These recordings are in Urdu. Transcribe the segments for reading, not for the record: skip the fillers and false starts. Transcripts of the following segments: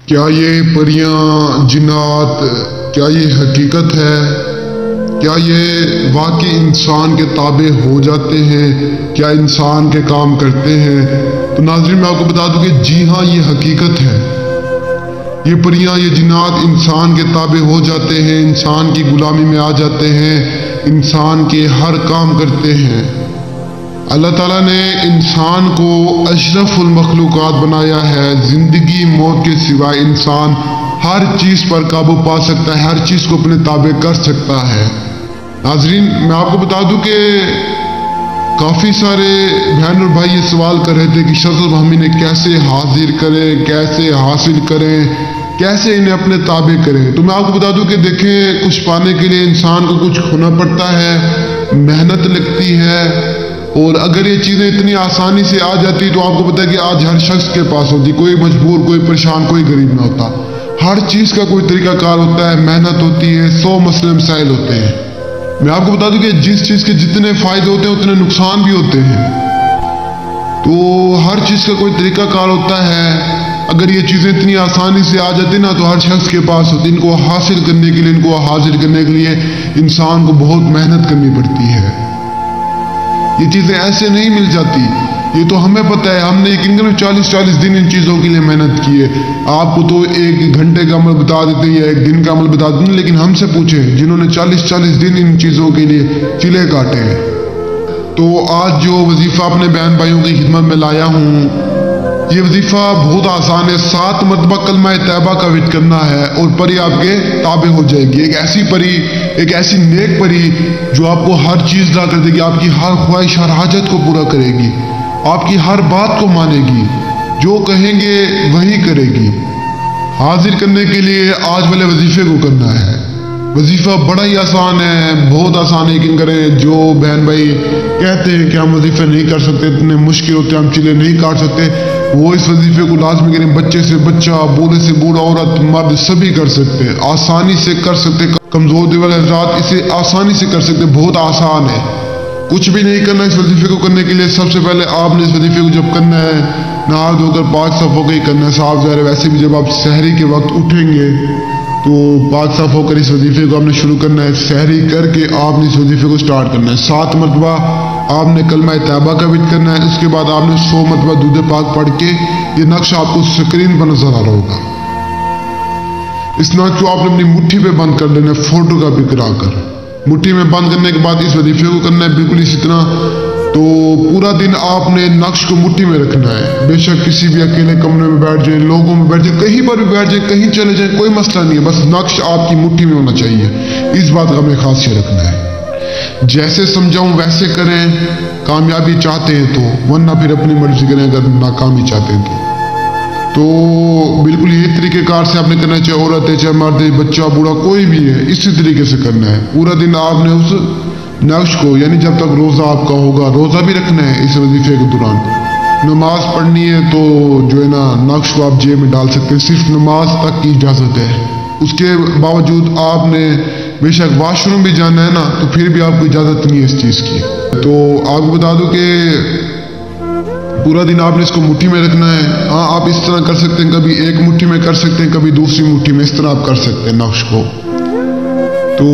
کیا یہ پریاں جنات کیا یہ حقیقت ہے؟ کیا یہ واقعی انسان کے تابع ہو جاتے ہیں؟ کیا انسان کے کام کرتے ہیں؟ تو ناظرین میں آپ کو بتا دوں کہ جی ہاں یہ حقیقت ہے۔ یہ پریاں یہ جنات انسان کے تابع ہو جاتے ہیں، انسان کی غلامی میں آ جاتے ہیں، انسان کے ہر کام کرتے ہیں۔ اللہ تعالیٰ نے انسان کو اشرف المخلوقات بنایا ہے۔ زندگی موت کے سوائے انسان ہر چیز پر قابو پا سکتا ہے، ہر چیز کو اپنے تابع کر سکتا ہے۔ ناظرین میں آپ کو بتا دوں کہ کافی سارے بہن اور بھائی یہ سوال کر رہے تھے کہ شرط ہم انہیں کیسے حاضر کریں، کیسے حاصل کریں، کیسے انہیں اپنے تابع کریں۔ تو میں آپ کو بتا دوں کہ دیکھیں کچھ پانے کے لیے انسان کو کچھ کھونا پڑتا ہے، محنت لگتی ہے، اور اگر یہ چیزیں اتنی آسانی سے آ جاتی تو آپ کو پتا ہے کہ آج ہر شخص کے پاس ہوتی، کوئی مجبور، کوئی پریشان، کوئی غریب نہ ہوتا۔ ہر چیز کا کوئی طریقہ کار ہوتا ہے، محنت ہوتی ہے، 100 مسئلے مسائل ہوتے ہیں۔ میں آپ کو بتا دوں کہ جس چیز کے جتنے فائدے ہوتے ہیں اتنے نقصان بھی ہوتے ہیں، تو ہر چیز کا کوئی طریقہ کار ہوتا ہے۔ اگر یہ چیزیں اتنی آسانی سے آ جاتی نا تو ہر شخص کے پاس ہوتی۔ ان کو حاصل کرنے کے لیے، ان کو حاصل کرنے کے لیے انسان کو بہت محنت کرنی پڑتی ہے۔ یہ چیزیں ایسے نہیں مل جاتی، یہ تو ہمیں پتہ ہے۔ ہم نے یقیناً 40 دن ان چیزوں کے لیے محنت کی ہے۔ آپ کو تو 1 گھنٹے کا عمل بتا دیتے ہیں یا 1 دن کا عمل بتا دیتے ہیں، لیکن ہم سے پوچھیں جنہوں نے 40 دن ان چیزوں کے لیے چلے کاٹے ہیں۔ تو آج جو وظیفہ اپنے بہن بھائیوں کی خدمت میں لایا ہوں، یہ وظیفہ بہت آسان ہے۔ 7 مرتبہ کلمہ طیبہ کا وِرد کرنا ہے اور پری آپ کے تابع ہو جائے گی۔ ایک ایسی پری، ایک ایسی نیک پری جو آپ کو ہر چیز لا کر دے گی، آپ کی ہر خواہش، ہر حاجت کو پورا کرے گی، آپ کی ہر بات کو مانے گی، جو کہیں گے وہی کرے گی۔ حاضر کرنے کے لیے آج والے وظیفے کو کرنا ہے۔ وظیفہ بڑا ہی آسان ہے، بہت آسان ہے۔ یقین کریں جو بہن بھائی کہتے ہیں کہ ہم وظیفے نہیں کر سکتے، اتنے مشکل ہوتے ہیں، ہم چلے نہیں کاٹ سکتے، وہ اس وظیفے کو لازمی کریں۔ بچے سے بچہ، بوڑھے سے بوڑھا، عورت مرد سبھی کر سکتے ہیں، آسانی سے کر سکتے۔ کمزور دل والے حضرات اسے آسانی سے کر سکتے، بہت آسان ہے۔ کچھ بھی نہیں کرنا اس وظیفے کو کرنے کے لیے۔ سب سے پہلے آپ نے اس وظیفے کو جب کرنا ہے نہا دھو کر پاک صاف ہو کے ہی کرنا ہے۔ صاف ظاہر ہے ویسے بھی جب آپ سحری کے وقت اٹھیں گے تو پاک صاف ہو کر اس وظیفے کو آپ نے شروع کرنا ہے۔ سحری کر کے آپ نے اس وظیفے کو سٹارٹ کرنا ہے۔ 7 مرتبہ آپ نے کلمہ طیبہ کا وِرد کرنا ہے۔ اس کے بعد آپ نے 100 مرتبہ درود پاک پڑھ کے، یہ نقشہ آپ کو سکرین پر نظر آ رہا ہوگا، اس نقش کو آپ نے اپنی مٹھی پہ بند کر لینا ہے، فوٹو کاپی کرا کر۔ مٹھی میں بند کرنے کے بعد اس وظیفے کو کرنا ہے بالکل اسی طرح۔ تو پورا دن آپ نے نقش کو مٹھی میں رکھنا ہے۔ بے شک کسی بھی اکیلے کمرے میں بیٹھ جائیں، لوگوں میں بیٹھ جائیں، کہیں پر بھی بیٹھ جائیں، کہیں چلے جائیں، کوئی مسئلہ نہیں ہے، بس نقش آپ کی مٹھی میں ہونا چاہیے۔ اس بات کا ہمیں خاص خیال رکھنا ہے۔ جیسے سمجھاؤں ویسے کریں، کامیابی چاہتے ہیں تو، ورنہ پھر اپنی مرضی کریں اگر ناکامی چاہتے ہیں تو بالکل یہ طریقہ کار سے آپ نے کرنا ہے، چاہے عورت ہے، چاہے مرد ہے، بچہ بوڑھا کوئی بھی ہے، اسی طریقے سے کرنا ہے۔ پورا دن آپ نے اس نقش کو، یعنی جب تک روزہ آپ کا ہوگا، روزہ بھی رکھنا ہے اس وظیفے کے دوران۔ نماز پڑھنی ہے تو جو ہے نا نقش کو آپ جیب میں ڈال سکتے ہیں، صرف نماز تک کی اجازت ہے۔ اس کے باوجود آپ نے بے شک واش روم بھی جانا ہے نا تو پھر بھی آپ کو اجازت نہیں ہے اس چیز کی۔ تو آپ کو بتا دوں کہ پورا دن آپ نے اس کو مٹھی میں رکھنا ہے۔ ہاں آپ اس طرح کر سکتے ہیں، کبھی ایک مٹھی میں کر سکتے ہیں، کبھی دوسری مٹھی میں، اس طرح آپ کر سکتے ہیں نقش کو۔ تو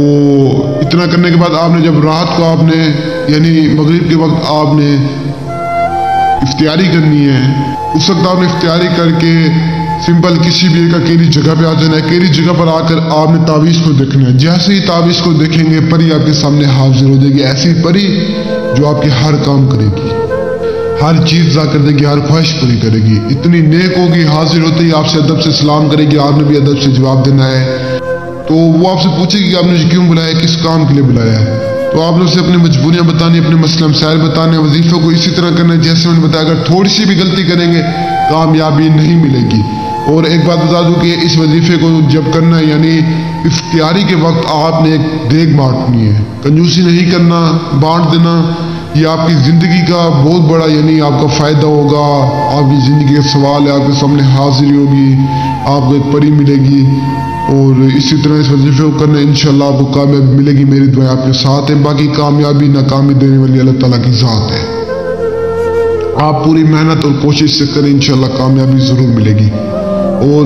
اتنا کرنے کے بعد آپ نے جب رات کو آپ نے یعنی مغرب کے وقت آپ نے افطاری کرنی ہے، اس وقت آپ نے افطاری کر کے سمپل کسی بھی ایک اکیلی جگہ پہ آ جانا ہے۔ اکیلی جگہ پر آ کر آپ نے تعویذ کو دیکھنا ہے۔ جیسے ہی تعویذ کو دیکھیں گے پری آپ کے سامنے حاضر ہو جائے گی، ایسی پری جو آپ کے ہر کام کرے گی، ہر چیز لا کر دے گی، ہر خواہش پوری کرے گی۔ اتنی نیک ہوگی، حاضر ہوتے ہی آپ سے ادب سے سلام کرے گی، آپ نے بھی ادب سے جواب دینا ہے۔ تو وہ آپ سے پوچھے گی کہ آپ نے کیوں بلایا ہے، کس کام کے لیے بلایا ہے۔ تو آپ نے اسے اپنی مجبوریاں بتانی، اپنے مسئلے مسائل بتانے۔ وظیفے کو اسی طرح کرنا ہے جیسے میں نے بتایا، اگر تھوڑی سی بھی غلطی کریں گے کامیابی نہیں ملے گی۔ اور ایک بات بتا دوں کہ اس وظیفے کو جب کرنا ہے یعنی افطاری کے وقت آپ نے ایک دیگ بانٹنی ہے، کنجوسی نہیں کرنا، بانٹ دینا۔ یہ آپ کی زندگی کا بہت بڑا یعنی آپ کا فائدہ ہوگا، آپ کی زندگی کا سوال ہے، آپ کے سامنے حاضری ہوگی، آپ کو ایک پری ملے گی۔ اور اسی طرح اس وظیفے کو کرنا انشاءاللہ آپ کو کامیابی ملے گی۔ میری دعائیں آپ کے ساتھ ہیں۔ باقی کامیابی ناکامی دینے والی اللہ تعالیٰ کی ذات ہے۔ آپ پوری محنت اور کوشش سے کریں، انشاءاللہ کامیابی ضرور ملے گی۔ اور